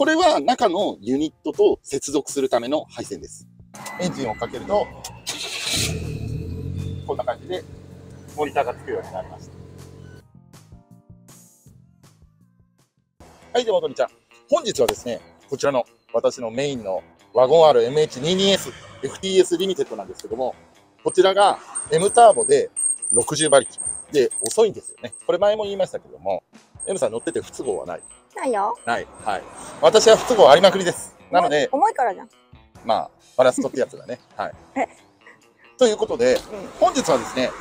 これは中のユニットと接続するための配線です。エンジンをかけると、こんな感じでモニターがつくようになりました。はい、では、おとりちゃん。本日はですね、こちらの私のメインのワゴン R MH22S FTS リミテッドなんですけども、こちらが M ターボで60馬力で遅いんですよね。これ前も言いましたけども、M さん乗ってて不都合はない。ないよ。ない。はい。私は不都合ありまくりです。なので、重いからじゃん。まあ、バラストってやつだね。はい。ということで、本日はですね、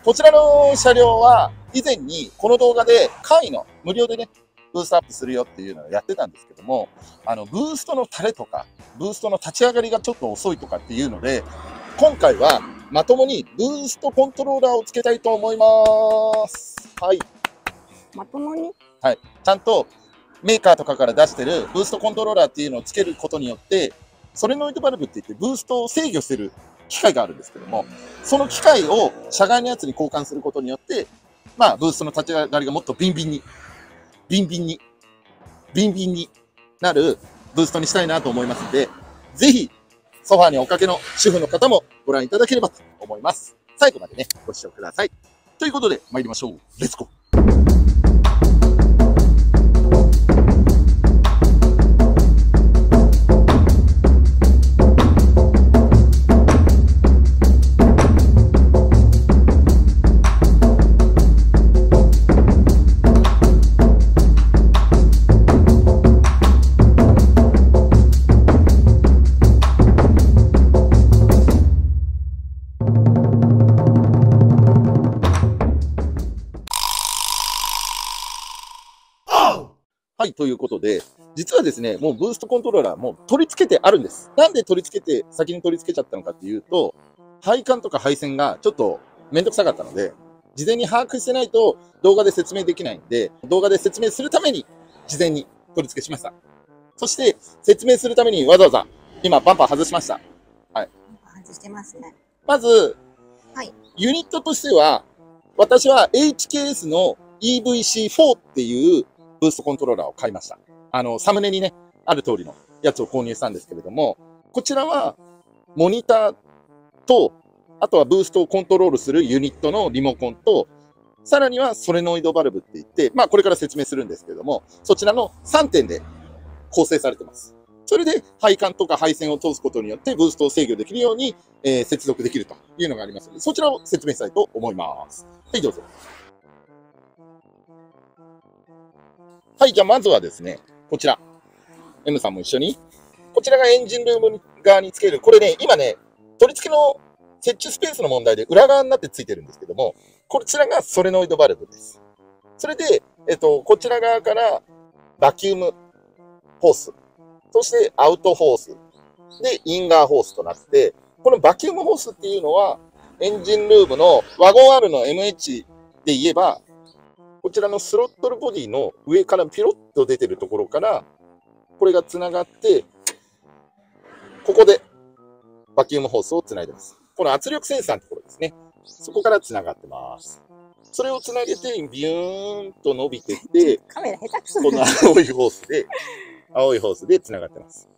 こちらの車両は以前にこの動画で簡易の無料でね、ブーストアップするよっていうのをやってたんですけども、ブーストの垂れとか、ブーストの立ち上がりがちょっと遅いとかっていうので、今回はまともにブーストコントローラーをつけたいと思います。はい。まともに？はい。ちゃんとメーカーとかから出してるブーストコントローラーっていうのをつけることによって、ソレノイドバルブって言ってブーストを制御してる機械があるんですけども、その機械を車外のやつに交換することによって、まあ、ブーストの立ち上がりがもっとビンビンになるブーストにしたいなと思いますので、ぜひ、ソファーにおかけの主婦の方もご覧いただければと思います。最後までね、ご視聴ください。ということで、参りましょう。レッツゴー。はい、ということで、実はですね、もうブーストコントローラーもう取り付けてあるんです。なんで取り付けて、先に取り付けちゃったのかっていうと、配管とか配線がちょっとめんどくさかったので、事前に把握してないと動画で説明できないんで、動画で説明するために事前に取り付けしました。そして、説明するためにわざわざ今バンパー外しました。はい。外してますね。まず、はい、ユニットとしては、私は HKS の EVC4 っていうブーストコントローラーを買いました。サムネにね、ある通りのやつを購入したんですけれども、こちらは、モニターと、あとはブーストをコントロールするユニットのリモコンと、さらにはソレノイドバルブって言って、まあこれから説明するんですけれども、そちらの3点で構成されています。それで配管とか配線を通すことによってブーストを制御できるように、接続できるというのがありますので、そちらを説明したいと思います。はい、どうぞ。はい、じゃあまずはですね、こちら。M さんも一緒に。こちらがエンジンルーム側につける。これね、今ね、取り付けの設置スペースの問題で裏側になってついてるんですけども、こちらがソレノイドバルブです。それで、こちら側からバキュームホース、そしてアウトホース、で、インガーホースとなって、このバキュームホースっていうのは、エンジンルームのワゴン R の MH で言えば、こちらのスロットルボディの上からピロッと出てるところから、これがつながって、ここでバキュームホースをつないでます。この圧力センサーのところですね。そこからつながってます。それをつなげて、ビューンと伸びてって、カメラ下手くそこの青いホースでつながってます。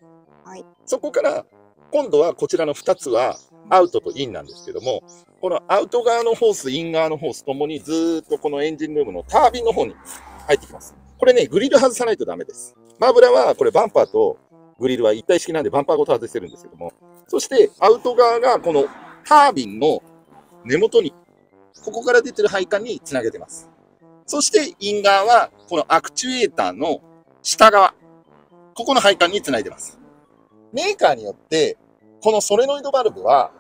はい。そこから、今度はこちらの2つはアウトとインなんですけども、このアウト側のホース、イン側のホースともにずーっとこのエンジンルームのタービンの方に入ってきます。これね、グリル外さないとダメです。マーブラはこれバンパーとグリルは一体式なんでバンパーごと外してるんですけども、そしてアウト側がこのタービンの根元に、ここから出てる配管につなげてます。そしてイン側はこのアクチュエーターの下側、ここの配管につないでます。メーカーによって、このソレノイドバルブは、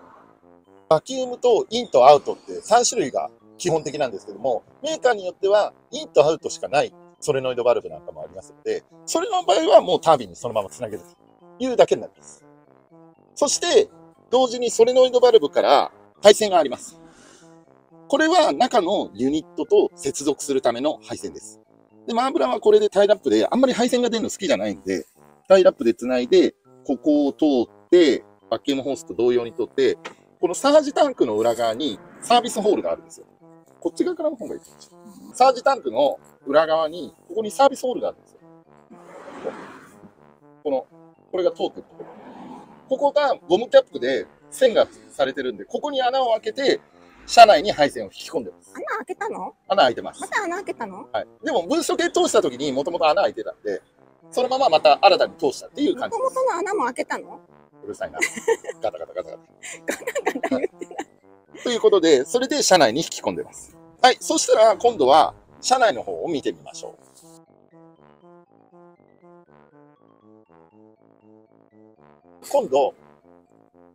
バキュームとインとアウトって3種類が基本的なんですけども、メーカーによってはインとアウトしかないソレノイドバルブなんかもありますので、それの場合はもうタービンにそのままつなげるというだけになります。そして、同時にソレノイドバルブから配線があります。これは中のユニットと接続するための配線です。で、マーブラはこれでタイラップで、あんまり配線が出るの好きじゃないんで、タイラップでつないで、ここを通って、バキュームホースと同様に通って、このサージタンクの裏側にサービスホールがあるんですよ。こっち側からの方がいいかもしれない。サージタンクの裏側に、ここにサービスホールがあるんですよ。これが通ってるところ。ここがゴムキャップで線がされてるんで、ここに穴を開けて、車内に配線を引き込んでます。穴開けたの？穴開いてます。また穴開けたの？はい。でも、ブースト系通した時にもともと穴開いてたんで、そのまままた新たに通したっていう感じです。もともとの穴も開けたの？うるさいな。ガタガタガタガタ。ガタガタ言ってない。ということで、それで車内に引き込んでます。はい。そしたら、今度は、車内の方を見てみましょう。今度、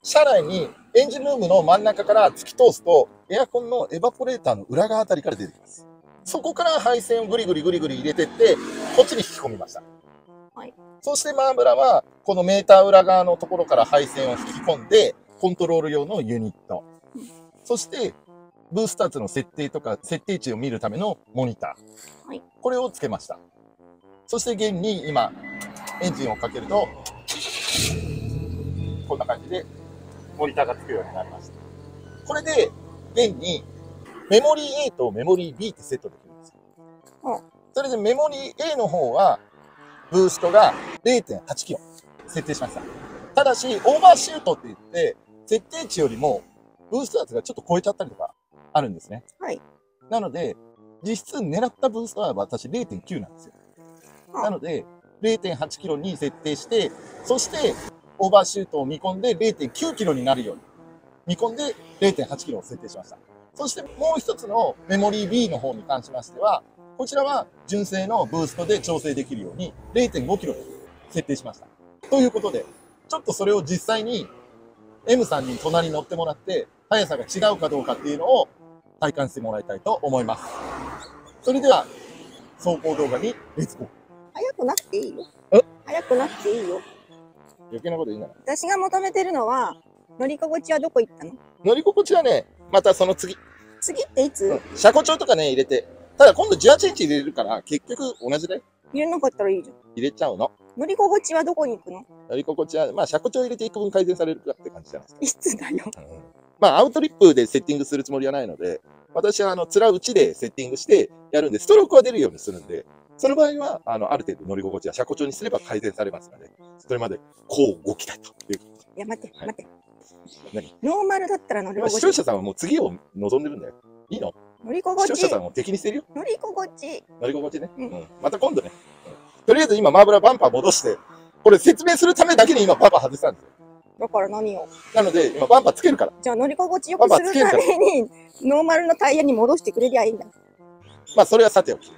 車内にエンジンルームの真ん中から突き通すと、エアコンのエバポレーターの裏側あたりから出てきます。そこから配線をぐりぐりぐりぐり入れてって、こっちに引き込みました。はい。そしてマーブラは、このメーター裏側のところから配線を引き込んで、コントロール用のユニット。そして、ブースターツの設定とか、設定値を見るためのモニター。はい。これをつけました。そして現に今、エンジンをかけると、こんな感じで、モニターがつくようになりました。これで、現に、メモリー A とメモリー B ってセットできるんですよ。それでメモリー A の方は、ブーストが 0.8 キロ設定しました。ただし、オーバーシュートって言って、設定値よりも、ブースト圧がちょっと超えちゃったりとかあるんですね。はい。なので、実質狙ったブーストは私 0.9 なんですよ。なので、0.8 キロに設定して、そして、オーバーシュートを見込んで 0.9 キロになるように見込んで 0.8 キロを設定しました。そしてもう一つのメモリー B の方に関しましては、こちらは純正のブーストで調整できるように 0.5 キロで設定しました。ということで、ちょっとそれを実際に M さんに隣に乗ってもらって、速さが違うかどうかっていうのを体感してもらいたいと思います。それでは、走行動画にレッツゴー。早くなくていいよ。え？早くなくていいよ。余計なこと言うなら。私が求めてるのは、乗り心地はどこ行ったの？乗り心地はね、またその次。次っていつ？車庫帳とかね、入れて。ただ今度18インチ入れるから、結局同じだよ。入れなかったらいいじゃん。入れちゃうの。乗り心地はどこに行くの？乗り心地は、まあ車庫帳入れていく分改善されるかって感じじゃないですか。いつだよ。まあアウトリップでセッティングするつもりはないので、私は面打ちでセッティングしてやるんで、ストロークは出るようにするんで、その場合は、ある程度乗り心地は車庫帳にすれば改善されますので、それまで、こうご期待という。いや、待って、はい待って。何？ノーマルだったら乗り心地。視聴者さんはもう次を望んでるんだよ。いいの？乗り心地。視聴者さんを敵にしてるよ。乗り心地。乗り心地ね。うん。また今度ね。とりあえず今、マーブラバンパー戻して、これ説明するためだけに今、バンパー外したんですよ。だから何を？なので、今、バンパーつけるから。じゃあ乗り心地よくするために、ノーマルのタイヤに戻してくれりゃいいんだ。まあ、それはさておき。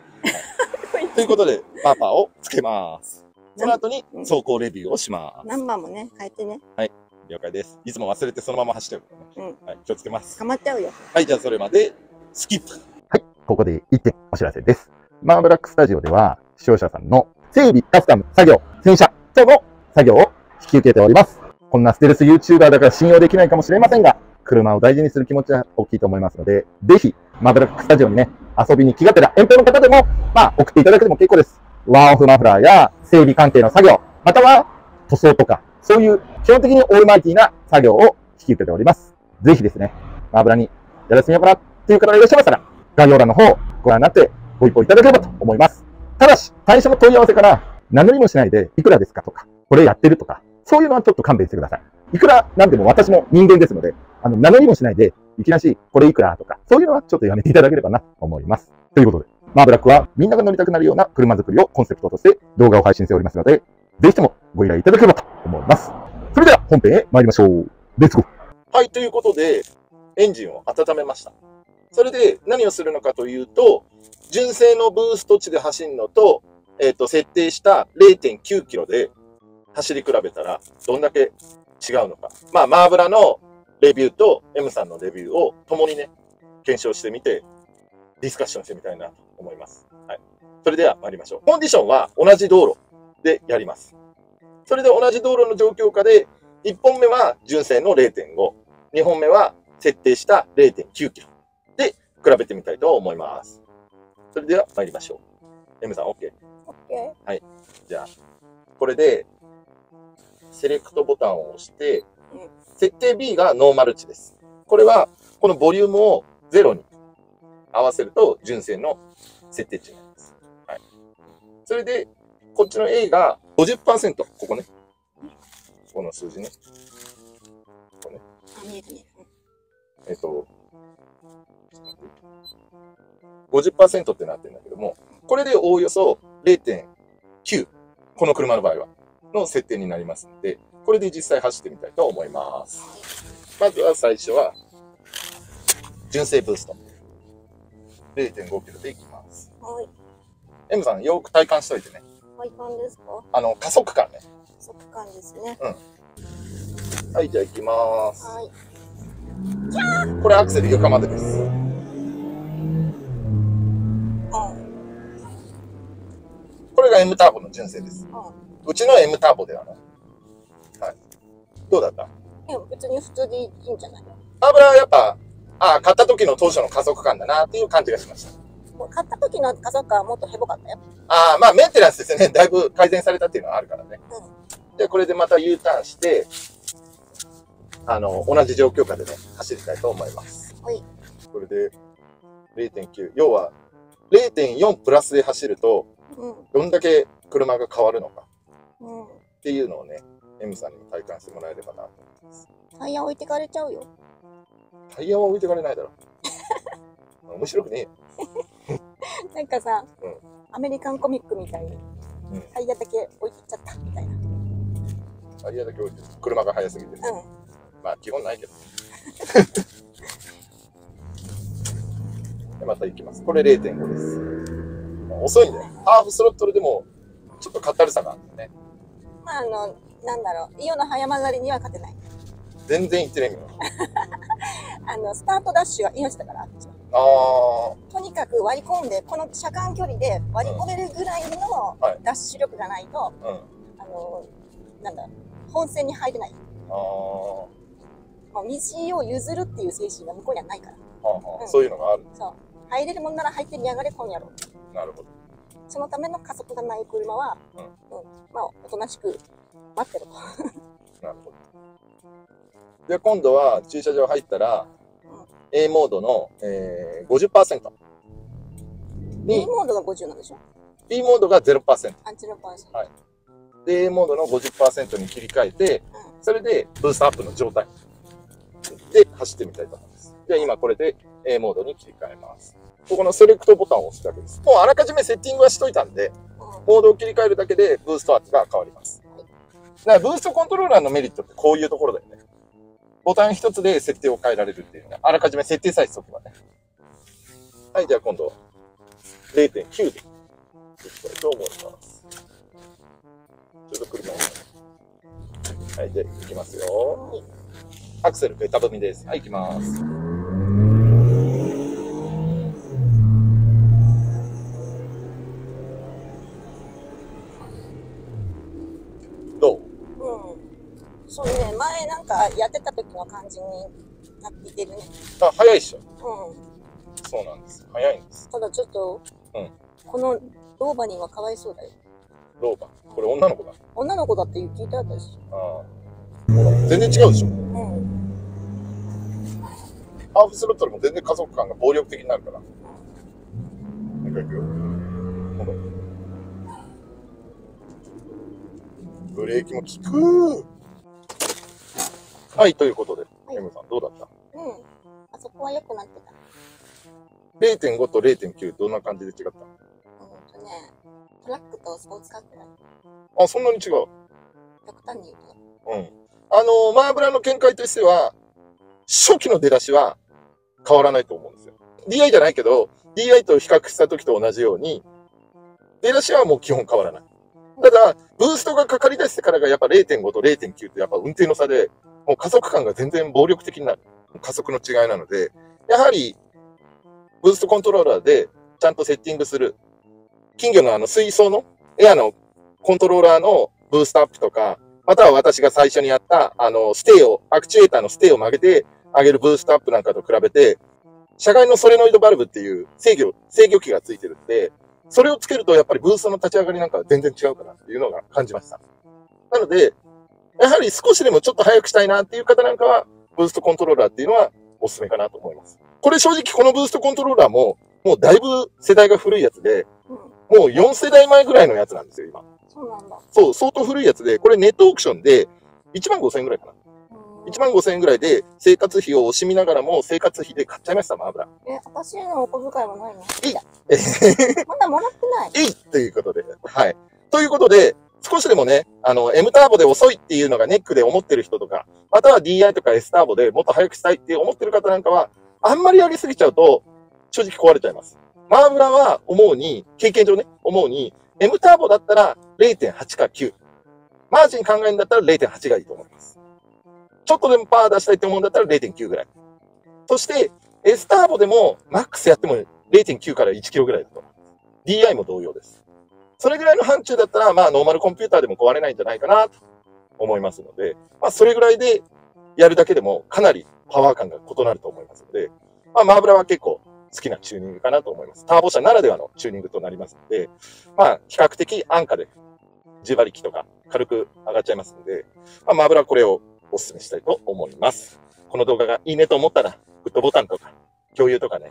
ということで、バンパーをつけます。その後に、走行レビューをします。ナンバーもね、変えてね。はい。了解です。いつも忘れてそのまま走っちゃうからね。はい。気をつけます。かまっちゃうよ。はい。じゃあ、それまで、スキップ。はい。ここで1点お知らせです。マーブラックスタジオでは、視聴者さんの整備、カスタム、作業、洗車等の作業を引き受けております。こんなステルス YouTuber だから信用できないかもしれませんが、車を大事にする気持ちは大きいと思いますので、ぜひ、マーブラックスタジオにね、遊びに気がてら、遠方の方でも、送っていただけても結構です。ワンオフマフラーや整備関係の作業、または塗装とか、そういう基本的にオールマイティな作業を引き受けております。ぜひですね、マーブラにやらせてみようかなっていう方がいらっしゃいましたら、概要欄の方をご覧になってご一報いただければと思います。ただし、最初の問い合わせから何乗りもしないでいくらですかとか、これやってるとか、そういうのはちょっと勘弁してください。いくらなんでも私も人間ですので、名乗りもしないで、いきなしこれいくらとか、そういうのはちょっとやめていただければなと思います。ということで、マーブラックはみんなが乗りたくなるような車作りをコンセプトとして動画を配信しておりますので、ぜひともご依頼いただければと思います。それでは本編へ参りましょう。レッツゴー。はい、ということで、エンジンを温めました。それで何をするのかというと、純正のブースト値で走るのと、設定した 0.9 キロで走り比べたらどんだけ違うのか。まあ、マーブラのレビューと M さんのレビューを共にね、検証してみて、ディスカッションしてみたいなと思います。はい。それでは参りましょう。コンディションは同じ道路でやります。それで同じ道路の状況下で、1本目は純正の 0.5、2本目は設定した 0.9 キロで比べてみたいと思います。それでは参りましょう。M さん OK？OK。はい。じゃあ、これで、セレクトボタンを押して、設定 B がノーマル値です。これは、このボリュームを0に合わせると純正の設定値になります。はい。それで、こっちの A が50%、ここね。この数字ね。ここね。あ、見えたね。50% ってなってるんだけども、これでおおよそ 0.9、この車の場合は、の設定になりますので、これで実際走ってみたいと思います。まずは最初は、純正ブースト。0.5 キロでいきます。はい。M さん、よく体感しといてね。体感ですか？加速感ね。加速感ですね。はい、じゃあ行きます。はい。これアクセル床までです。これが M ターボの純正です。うちの M ターボではない。はい。どうだった？別に普通でいいんじゃない？油はやっぱ、買った時の当初の加速感だなっていう感じがしました。買った時の加速感はもっとヘボかったよ。まあメンテナンスですね。だいぶ改善されたっていうのはあるからね。で、これでまた U ターンして、同じ状況下でね、走りたいと思います。はい。これで 0.9、要は 0.4 プラスで走ると、どんだけ車が変わるのかっていうのをね、M さんにも体感してもらえればなと思います。タイヤ置いてかれちゃうよ。タイヤは置いてかれないだろ。面白くねえよ。なんかさ、アメリカンコミックみたいに、タイヤだけ置いてっちゃったみたいな。タイヤだけ置いてる。車が速すぎて。まあ基本ないけど。でまた行きます。これ 0.5 です。遅いんだよ。ハーフスロットルでもちょっとかったるさがあるんだよね。まあなんだろう、イオの早曲がりには勝てない。全然行ってないんだよ。スタートダッシュは命だから、あっちは。とにかく割り込んで、この車間距離で割り込めるぐらいのダッシュ力がないと、なんだ、本線に入れない。道を譲るっていう精神が向こうにはないから。そういうのがある。そう。入れるもんなら入ってみやがれ、この野郎。なるほど。そのための加速がない車は、まあ、おとなしく待ってろと。なるほど。で、今度は駐車場入ったら、A モードの、50%。B モードが50なんでしょ？ B モードが 0%。0%。はい。で、A モードの 50% に切り替えて、それでブーストアップの状態で走ってみたいと思います。じゃあ今これで A モードに切り替えます。ここのセレクトボタンを押すだけです。もうあらかじめセッティングはしといたんで、モードを切り替えるだけでブーストアップが変わります。だからブーストコントローラーのメリットってこういうところだよね。ボタン一つで設定を変えられるっていうね。あらかじめ設定さえしとけばね。はい、じゃあ今度 0.9 でいきたいと思います。ちょっと車を。はい、じゃあ行きますよ。アクセルベタ踏みです。はい、行きます。どう？そうね、前なんかやってた時の感じになっていてるね。早いっしょ。そうなんです。早いんです。ただちょっと、このローバにはかわいそうだよ。ローバ？これ女の子だ。女の子だって聞いてあったし。全然違うでしょ。ハーフスロットルも全然加速感が暴力的になるから。なんかいくよ。ブレーキも効く。はい、ということで、M さんどうだった？あそこは良くなってた。0.5 と 0.9 どんな感じで違った？トラックとスポーツカーくらい。そんなに違う？極端に言うと。マーブラの見解としては、初期の出だしは変わらないと思うんですよ。DI じゃないけど、DI と比較した時と同じように、出だしはもう基本変わらない。ただ、ブーストがかかり出してからがやっぱ 0.5 と 0.9 ってやっぱ運転の差で、もう加速感が全然暴力的になる。加速の違いなので、やはり、ブーストコントローラーでちゃんとセッティングする。金魚の水槽のエアのコントローラーのブーストアップとか、または私が最初にやった、アクチュエーターのステーを曲げて上げるブーストアップなんかと比べて、車外のソレノイドバルブっていう制御機がついてるんで、それをつけるとやっぱりブーストの立ち上がりなんかは全然違うかなっていうのが感じました。なので、やはり少しでもちょっと速くしたいなっていう方なんかは、ブーストコントローラーっていうのはおすすめかなと思います。これ正直このブーストコントローラーも、もうだいぶ世代が古いやつで、もう4世代前ぐらいのやつなんですよ、今。そうなんだ。そう、相当古いやつで、これネットオークションで1万5千円ぐらいかな。1万5千円ぐらいで生活費を惜しみながらも生活費で買っちゃいました、マーブラ。私へのお小遣いはないの？いい。まだもらってない。いいということで。はい。ということで、少しでもね、M ターボで遅いっていうのがネックで思ってる人とか、または DI とか S ターボでもっと速くしたいって思ってる方なんかは、あんまり上げすぎちゃうと、正直壊れちゃいます。マーブラは思うに、経験上ね、思うに、M ターボだったら 0.8 か9。マージン考えるんだったら 0.8 がいいと思います。ちょっとでもパワー出したいって思うんだったら 0.9 ぐらい。そして、S ターボでもマックスやっても 0.9 から1キロぐらいだと。DI も同様です。それぐらいの範疇だったら、まあ、ノーマルコンピューターでも壊れないんじゃないかなと思いますので、まあ、それぐらいでやるだけでもかなりパワー感が異なると思いますので、まあ、マーブラは結構好きなチューニングかなと思います。ターボ車ならではのチューニングとなりますので、まあ、比較的安価で10馬力とか軽く上がっちゃいますので、まあ、マーブラはこれをお勧めしたいと思います。この動画がいいねと思ったら、グッドボタンとか共有とかね、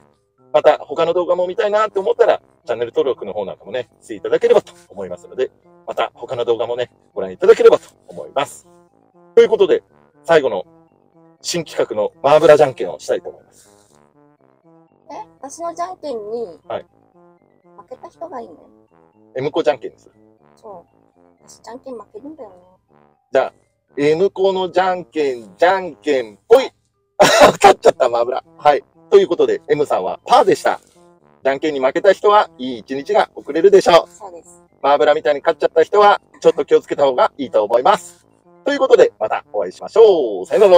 また他の動画も見たいなって思ったら、チャンネル登録の方なんかもね、していただければと思いますので、また他の動画もね、ご覧いただければと思います。ということで、最後の新企画のマーブラじゃんけんをしたいと思います。私のじゃんけんに、はい。負けた人がいいのよ。M 子じゃんけんです。そう。私、じゃんけん負けるんだよね。じゃあ、M 子のじゃんけんぽい勝っちゃった、マーブラ。はい。ということで、M さんはパーでした。じゃんけんに負けた人はいい一日が送れるでしょう。そうです。マーブラみたいに勝っちゃった人は、ちょっと気をつけた方がいいと思います。ということで、またお会いしましょう。さよなら。